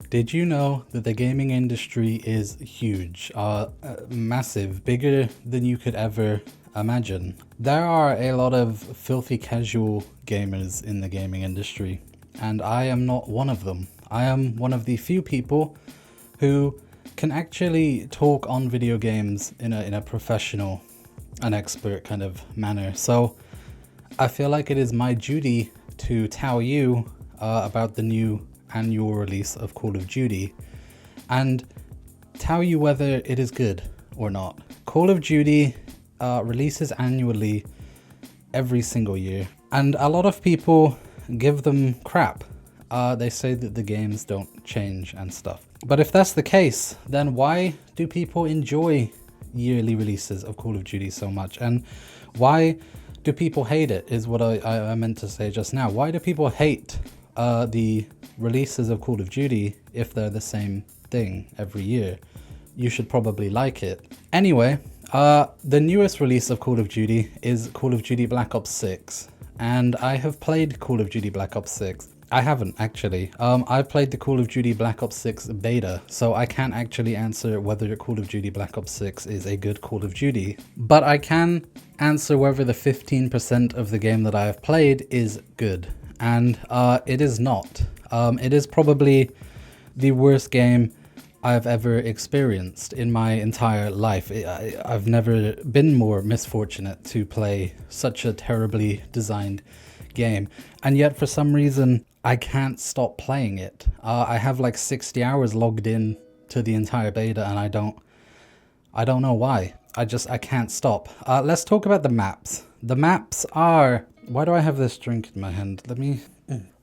Did you know that the gaming industry is huge, massive, bigger than you could ever imagine? There are a lot of filthy casual gamers in the gaming industry, and I am not one of them. I am one of the few people who can actually talk on video games in a professional and expert kind of manner. So I feel like it is my duty to tell you about the new annual release of Call of Duty and tell you whether it is good or not. Call of Duty releases annually every single year, and a lot of people give them crap. They say that the games don't change and stuff. But if that's the case, then why do people enjoy yearly releases of Call of Duty so much? And why do people hate it is what I meant to say just now. Why do people hate the releases of Call of Duty if they're the same thing every year? You should probably like it. Anyway, the newest release of Call of Duty is Call of Duty Black Ops 6. And I have played Call of Duty Black Ops 6. I haven't actually. I've played the Call of Duty Black Ops 6 beta, so I can't actually answer whether Call of Duty Black Ops 6 is a good Call of Duty. But I can answer whether the 15% of the game that I have played is good. And it is not. It is probably the worst game I've ever experienced in my entire life. I've never been more misfortunate to play such a terribly designed game. And yet for some reason, I can't stop playing it. I have like 60 hours logged in to the entire beta and I don't know why. I can't stop. Let's talk about the maps. The maps are... Why do I have this drink in my hand?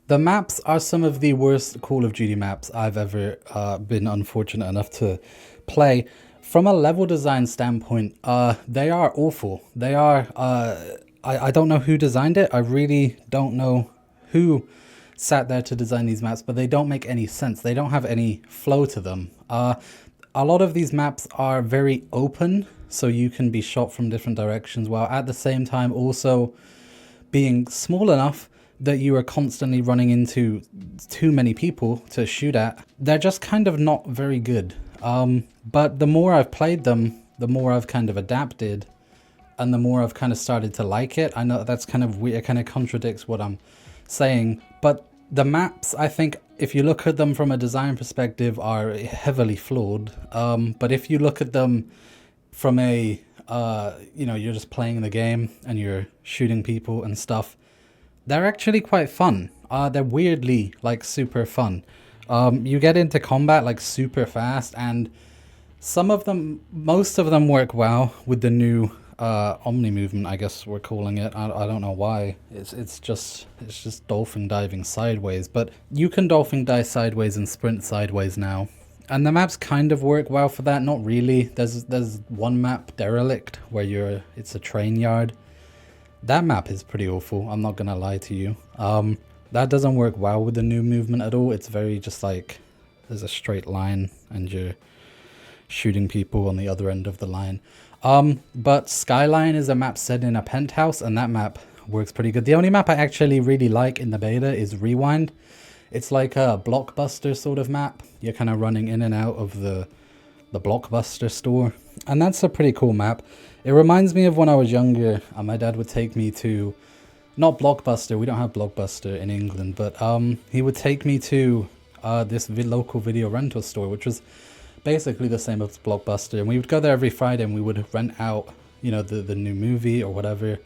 The maps are some of the worst Call of Duty maps I've ever been unfortunate enough to play. From a level design standpoint, they are awful. They are... I don't know who designed it. I really don't know who sat there to design these maps, but they don't make any sense. They don't have any flow to them. A lot of these maps are very open, so you can be shot from different directions, while at the same time also being small enough that you are constantly running into too many people to shoot at. They're just kind of not very good. But the more I've played them, the more I've kind of adapted, and the more I've kind of started to like it. I know that's kind of weird, it kind of contradicts what I'm saying, but the maps, I think, if you look at them from a design perspective, are heavily flawed. But if you look at them from a, you're just playing the game and you're shooting people and stuff, they're actually quite fun. They're weirdly, like, super fun. You get into combat, like, super fast, and most of them work well with the new Omni movement, I guess we're calling it. I don't know why. It's just dolphin diving sideways, but you can dolphin dive sideways and sprint sideways now. And the maps kind of work well for that. Not really. There's one map, Derelict, where it's a train yard. That map is pretty awful, I'm not gonna lie to you. That doesn't work well with the new movement at all. It's very just like there's a straight line and you're shooting people on the other end of the line. But Skyline is a map set in a penthouse, and that map works pretty good. The only map I actually really like in the beta is Rewind. It's like a Blockbuster sort of map. You're kind of running in and out of the Blockbuster store, and that's a pretty cool map. It reminds me of when I was younger, my dad would take me to, not Blockbuster, we don't have Blockbuster in England, but he would take me to this local video rental store, which was basically the same as Blockbuster, and we would go there every Friday and we would rent out, the new movie or whatever,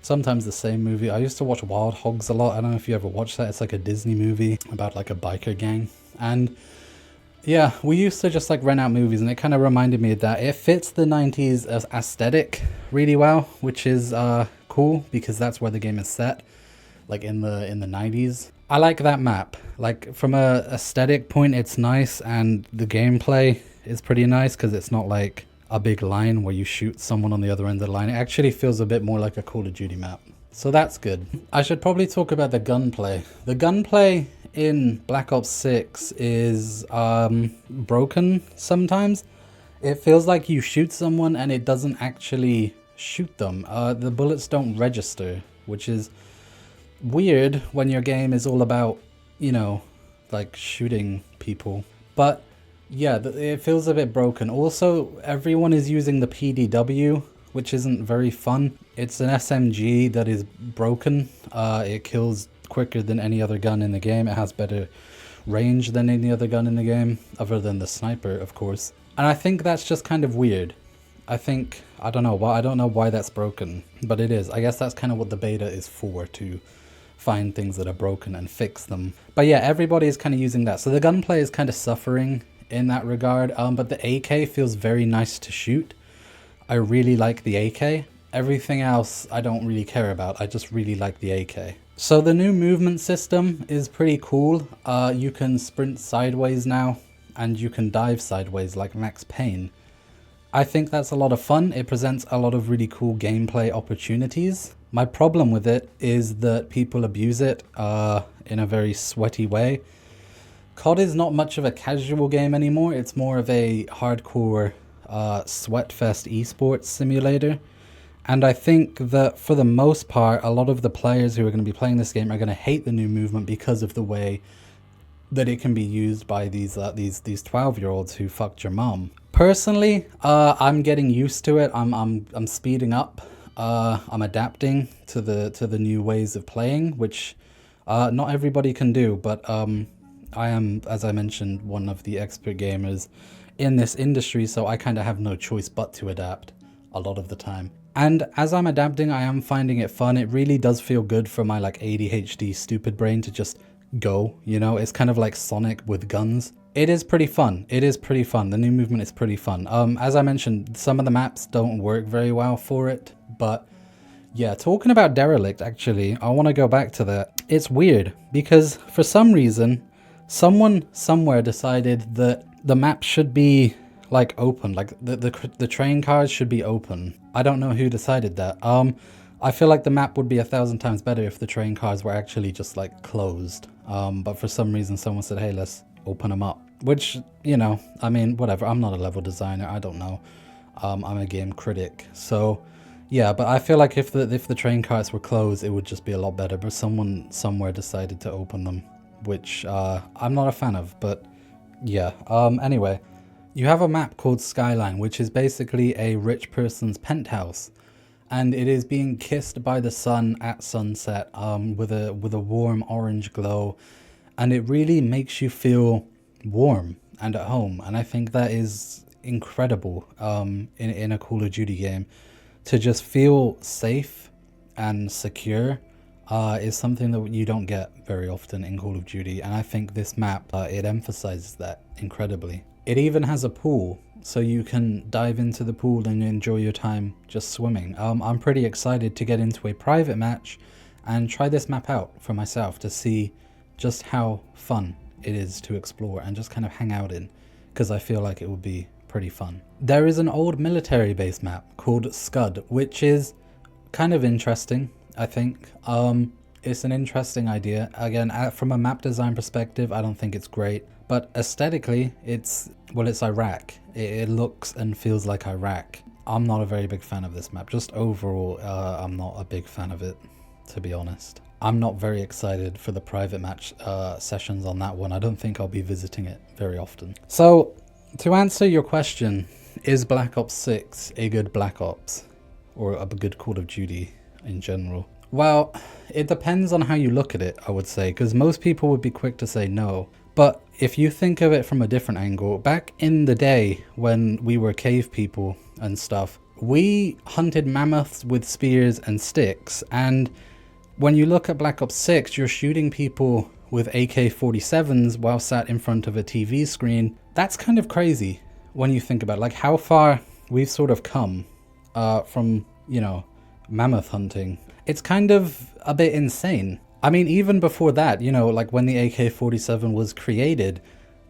sometimes the same movie. I used to watch Wild Hogs a lot. I don't know if you ever watched that. It's like a Disney movie about like a biker gang, and yeah, we used to just like rent out movies, and it kind of reminded me of that. It fits the 90s aesthetic really well, which is cool because that's where the game is set, like in the 90s. I like that map. Like from a aesthetic point, it's nice, and the gameplay is pretty nice because it's not like a big line where you shoot someone on the other end of the line. It actually feels a bit more like a Call of Duty map. So that's good. I should probably talk about the gunplay. The gunplay in Black Ops 6 is broken sometimes. It feels like you shoot someone and it doesn't actually shoot them. The bullets don't register, which is weird when your game is all about, like shooting people. But yeah, it feels a bit broken. Also, everyone is using the PDW, which isn't very fun. It's an SMG that is broken. It kills quicker than any other gun in the game. It has better range than any other gun in the game, other than the sniper, of course. And I think that's just kind of weird. I don't know why that's broken, but it is. I guess that's kind of what the beta is for, to find things that are broken and fix them. But yeah, everybody is kind of using that. So the gunplay is kind of suffering in that regard, but the AK feels very nice to shoot. I really like the AK. Everything else I don't really care about. I just really like the AK. So the new movement system is pretty cool. You can sprint sideways now, and you can dive sideways like Max Payne. I think that's a lot of fun. It presents a lot of really cool gameplay opportunities. My problem with it is that people abuse it in a very sweaty way. COD is not much of a casual game anymore. It's more of a hardcore sweatfest esports simulator. And I think that for the most part, a lot of the players who are going to be playing this game are going to hate the new movement because of the way that it can be used by these 12-year-olds who fucked your mom. Personally, I'm getting used to it. I'm speeding up. I'm adapting to the new ways of playing, which not everybody can do. But I am, as I mentioned, one of the expert gamers in this industry, so I kind of have no choice but to adapt a lot of the time. And as I'm adapting, I am finding it fun. It really does feel good for my like ADHD stupid brain to just go, you know? It's kind of like Sonic with guns. It is pretty fun. It is pretty fun. The new movement is pretty fun. As I mentioned, some of the maps don't work very well for it, but yeah, talking about Derelict, actually, I want to go back to that. It's weird because for some reason, someone somewhere decided that the map should be like open, like the train cars should be open. I don't know who decided that. I feel like the map would be 1,000 times better if the train cars were actually just like closed. But for some reason someone said, hey, let's open them up, which, you know, I mean, whatever. I'm not a level designer. I don't know. I'm a game critic. So yeah, but I feel like if the train cars were closed, it would just be a lot better. But someone somewhere decided to open them, which I'm not a fan of, but yeah. Anyway, you have a map called Skyline, which is basically a rich person's penthouse, and it is being kissed by the sun at sunset with a warm orange glow, and it really makes you feel warm and at home. And I think that is incredible in a Call of Duty game. To just feel safe and secure is something that you don't get very often in Call of Duty, and I think this map it emphasizes that incredibly. It even has a pool, so you can dive into the pool and enjoy your time just swimming. I'm pretty excited to get into a private match and try this map out for myself to see just how fun it is to explore and just kind of hang out in, because I feel like it would be pretty fun. There is an old military base map called Scud, which is kind of interesting, I think. It's an interesting idea. Again, from a map design perspective, I don't think it's great, but aesthetically, it's Iraq. It looks and feels like Iraq. I'm not a very big fan of this map. Just overall, I'm not a big fan of it, to be honest. I'm not very excited for the private match sessions on that one. I don't think I'll be visiting it very often. So, to answer your question, is Black Ops 6 a good Black Ops? Or a good Call of Duty in general? Well, it depends on how you look at it, I would say, because most people would be quick to say no. But if you think of it from a different angle, back in the day when we were cave people and stuff, we hunted mammoths with spears and sticks, and when you look at Black Ops 6, you're shooting people with AK-47s while sat in front of a TV screen. That's kind of crazy when you think about it, like how far we've sort of come from, you know, mammoth hunting. It's kind of a bit insane. I mean, even before that, you know, like when the AK-47 was created,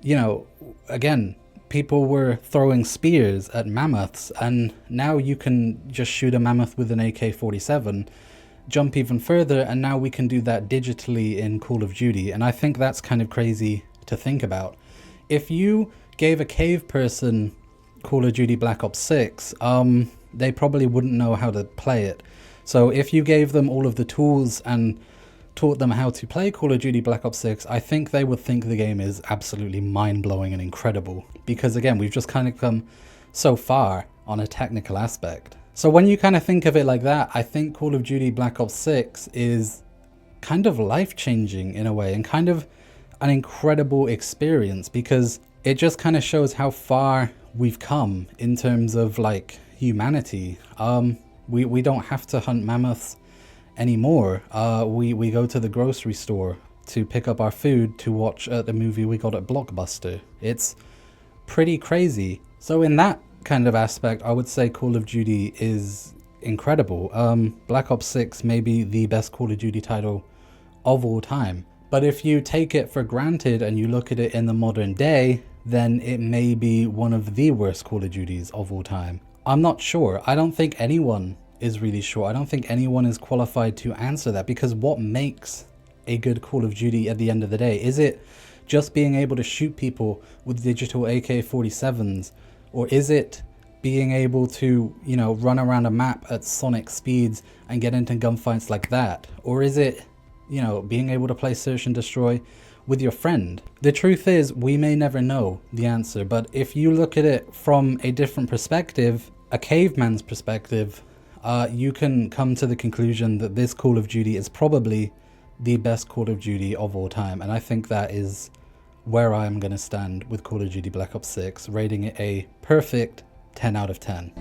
you know, again, people were throwing spears at mammoths, and now you can just shoot a mammoth with an AK-47, jump even further, and now we can do that digitally in Call of Duty. And I think that's kind of crazy to think about. If you gave a cave person Call of Duty Black Ops 6, they probably wouldn't know how to play it. So if you gave them all of the tools and taught them how to play Call of Duty Black Ops 6, I think they would think the game is absolutely mind-blowing and incredible. Because again, we've just kind of come so far on a technical aspect. So when you kind of think of it like that, I think Call of Duty Black Ops 6 is kind of life-changing in a way, and kind of an incredible experience, because it just kind of shows how far we've come in terms of like humanity. We don't have to hunt mammoths anymore. We go to the grocery store to pick up our food to watch the movie we got at Blockbuster. It's pretty crazy. So in that kind of aspect, I would say Call of Duty is incredible. Black Ops 6 may be the best Call of Duty title of all time. But if you take it for granted and you look at it in the modern day, then it may be one of the worst Call of Duties of all time. I'm not sure. I don't think anyone is really sure. I don't think anyone is qualified to answer that, because what makes a good Call of Duty at the end of the day? Is it just being able to shoot people with digital AK-47s? Or is it being able to, you know, run around a map at sonic speeds and get into gunfights like that? Or is it, you know, being able to play search and destroy with your friend? The truth is, we may never know the answer, but if you look at it from a different perspective, a caveman's perspective, you can come to the conclusion that this Call of Duty is probably the best Call of Duty of all time. And I think that is where I'm going to stand with Call of Duty Black Ops 6, rating it a perfect 10 out of 10.